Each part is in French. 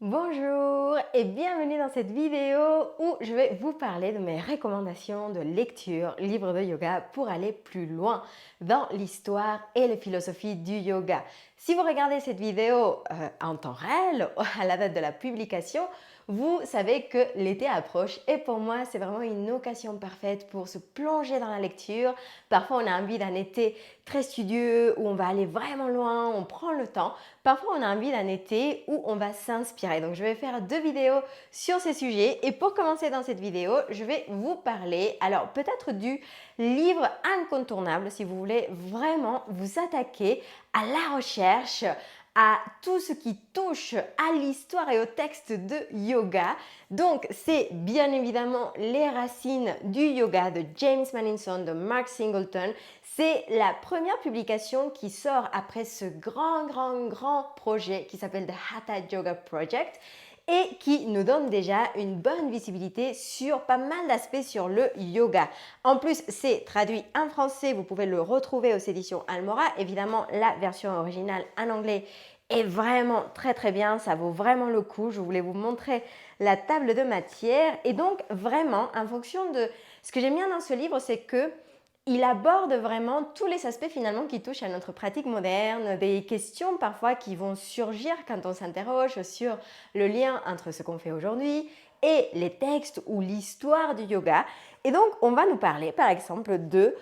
Bonjour et bienvenue dans cette vidéo où je vais vous parler de mes recommandations de lecture, livres de yoga pour aller plus loin dans l'histoire et la philosophie du yoga. Si vous regardez cette vidéo en temps réel, à la date de la publication, vous savez que l'été approche et pour moi c'est vraiment une occasion parfaite pour se plonger dans la lecture. Parfois on a envie d'un été très studieux où on va aller vraiment loin, on prend le temps. Parfois, on a envie d'un été où on va s'inspirer. Donc, je vais faire 2 vidéos sur ces sujets. Et pour commencer dans cette vidéo, je vais vous parler, alors peut-être du livre incontournable si vous voulez vraiment vous attaquer à la recherche, à tout ce qui touche à l'histoire et au texte de yoga. Donc, c'est bien évidemment Les racines du yoga de James Madison, de Mark Singleton. C'est la première publication qui sort après ce grand projet qui s'appelle The Hatha Yoga Project et qui nous donne déjà une bonne visibilité sur pas mal d'aspects sur le yoga. En plus, c'est traduit en français, vous pouvez le retrouver aux éditions Almora. Évidemment, la version originale en anglais est vraiment très bien, ça vaut vraiment le coup. Je voulais vous montrer la table de matière et donc vraiment en fonction de ce que j'aime bien dans ce livre, c'est que il aborde vraiment tous les aspects finalement qui touchent à notre pratique moderne, des questions parfois qui vont surgir quand on s'interroge sur le lien entre ce qu'on fait aujourd'hui et les textes ou l'histoire du yoga. Et donc, on va nous parler par exemple de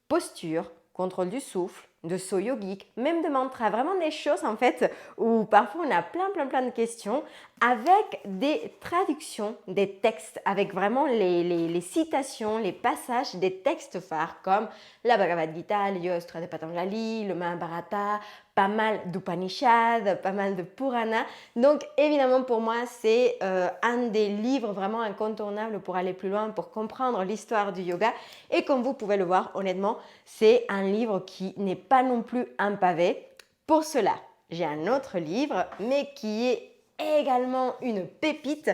posture, contrôle du souffle, de saut yogique, même de mantra, vraiment des choses en fait où parfois on a plein de questions avec des traductions des textes, avec vraiment les citations, les passages des textes phares comme la Bhagavad Gita, le Yoga Sutra de Patanjali, le Mahabharata, pas mal d'Upanishads, pas mal de Purana. Donc évidemment pour moi c'est un des livres vraiment incontournables pour aller plus loin, pour comprendre l'histoire du yoga. Et comme vous pouvez le voir, honnêtement, c'est un livre qui n'est pas non plus un pavé. Pour cela, j'ai un autre livre, mais qui est également une pépite,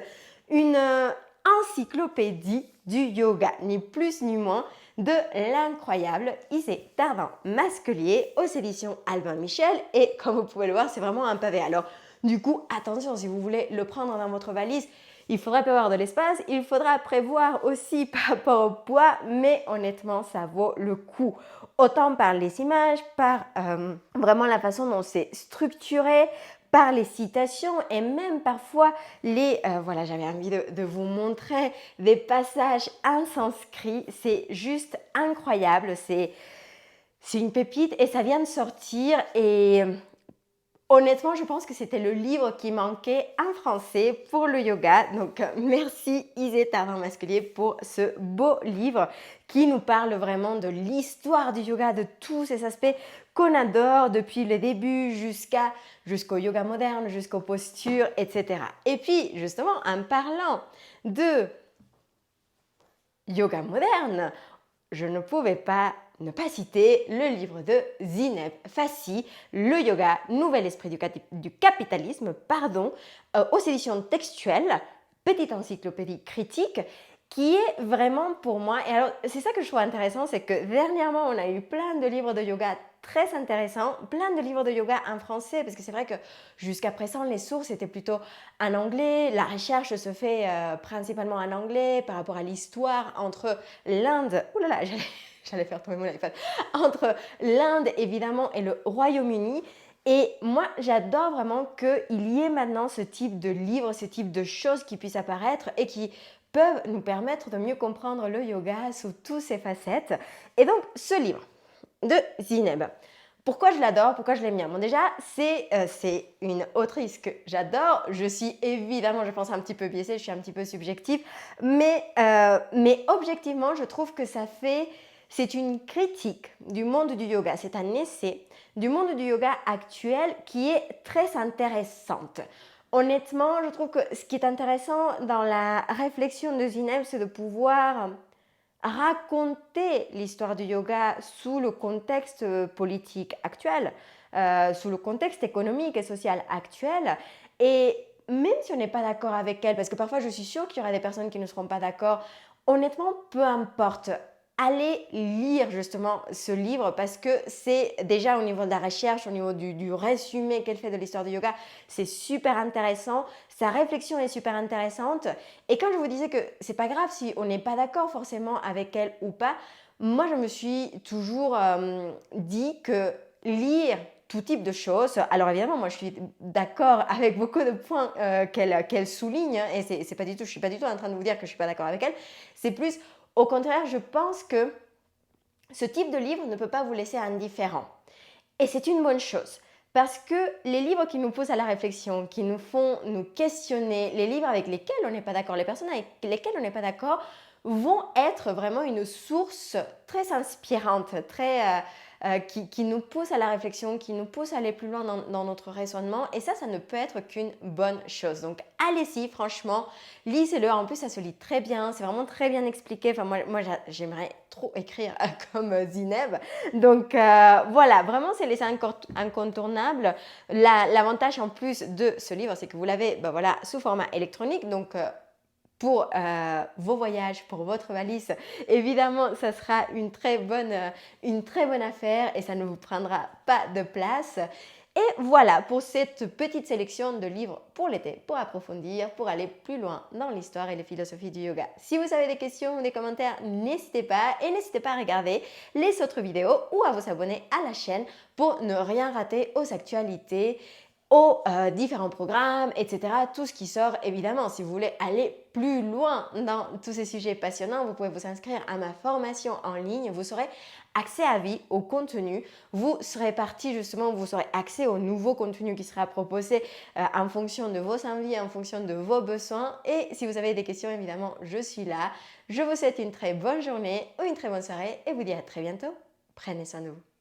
une encyclopédie du yoga, ni plus ni moins, de l'incroyable Isé Tardin Masquelier aux éditions Albin Michel. Et comme vous pouvez le voir, c'est vraiment un pavé. Alors, du coup, attention, si vous voulez le prendre dans votre valise, il faudra prévoir de l'espace, il faudra prévoir aussi par rapport au poids, mais honnêtement, ça vaut le coup. Autant par les images, par vraiment la façon dont c'est structuré, par les citations et même parfois voilà, j'avais envie de vous montrer des passages en sanskrit. C'est juste incroyable, c'est une pépite et ça vient de sortir et honnêtement, je pense que c'était le livre qui manquait en français pour le yoga. Donc, merci Isé Tardin Masquelier pour ce beau livre qui nous parle vraiment de l'histoire du yoga, de tous ces aspects qu'on adore depuis le début jusqu'au yoga moderne, jusqu'aux postures, etc. Et puis, justement, en parlant de yoga moderne, je ne pouvais pas ne pas citer le livre de Zineb Fassi, Le yoga, nouvel esprit du capitalisme, aux éditions textuelles, petite encyclopédie critique, qui est vraiment pour moi, et alors c'est ça que je trouve intéressant, c'est que dernièrement on a eu plein de livres de yoga très intéressants, plein de livres de yoga en français, parce que c'est vrai que jusqu'à présent les sources étaient plutôt en anglais, la recherche se fait principalement en anglais par rapport à l'histoire entre l'Inde, j'allais faire tomber mon iPad, entre l'Inde évidemment et le Royaume-Uni. Et moi, j'adore vraiment qu'il y ait maintenant ce type de livres, ce type de choses qui puissent apparaître et qui peuvent nous permettre de mieux comprendre le yoga sous toutes ses facettes. Et donc, ce livre de Zineb, pourquoi je l'adore, pourquoi je l'aime bien? Bon, déjà, c'est une autrice que j'adore. Je suis évidemment, je pense, un petit peu biaisée, je suis un petit peu subjective, mais objectivement, je trouve que c'est une critique du monde du yoga, c'est un essai du monde du yoga actuel qui est très intéressante. Honnêtement, je trouve que ce qui est intéressant dans la réflexion de Zineb, c'est de pouvoir raconter l'histoire du yoga sous le contexte politique actuel, sous le contexte économique et social actuel. Et même si on n'est pas d'accord avec elle, parce que parfois je suis sûre qu'il y aura des personnes qui ne seront pas d'accord, honnêtement, peu importe. allez lire justement ce livre parce que c'est déjà au niveau de la recherche, au niveau du résumé qu'elle fait de l'histoire du yoga, c'est super intéressant. Sa réflexion est super intéressante. Et quand je vous disais que c'est pas grave si on n'est pas d'accord forcément avec elle ou pas, moi je me suis toujours dit que lire tout type de choses. Alors évidemment, moi je suis d'accord avec beaucoup de points qu'elle souligne hein, et c'est pas du tout, je suis pas du tout en train de vous dire que je suis pas d'accord avec elle. C'est plus, au contraire, je pense que ce type de livre ne peut pas vous laisser indifférent. Et c'est une bonne chose. Parce que les livres qui nous poussent à la réflexion, qui nous font nous questionner, les livres avec lesquels on n'est pas d'accord, les personnes avec lesquelles on n'est pas d'accord, vont être vraiment une source très inspirante, qui nous pousse à la réflexion, qui nous pousse à aller plus loin dans notre raisonnement. Et ça ne peut être qu'une bonne chose. Donc allez-y, franchement, lisez-le. En plus, ça se lit très bien, c'est vraiment très bien expliqué. Enfin, moi j'aimerais trop écrire comme Zineb. Donc voilà, vraiment, c'est les incontournables. L'avantage en plus de ce livre, c'est que vous l'avez voilà, sous format électronique. Donc pour vos voyages, pour votre valise, évidemment, ça sera une très bonne affaire et ça ne vous prendra pas de place. Et voilà pour cette petite sélection de livres pour l'été, pour approfondir, pour aller plus loin dans l'histoire et les philosophies du yoga. Si vous avez des questions ou des commentaires, n'hésitez pas et n'hésitez pas à regarder les autres vidéos ou à vous abonner à la chaîne pour ne rien rater aux actualités, aux différents programmes, etc. Tout ce qui sort, évidemment. Si vous voulez aller plus loin dans tous ces sujets passionnants, vous pouvez vous inscrire à ma formation en ligne. Vous aurez accès à vie au contenu. Vous serez parti justement, vous aurez accès au nouveau contenu qui sera proposé en fonction de vos envies, en fonction de vos besoins. Et si vous avez des questions, évidemment, je suis là. Je vous souhaite une très bonne journée ou une très bonne soirée et vous dis à très bientôt. Prenez soin de vous.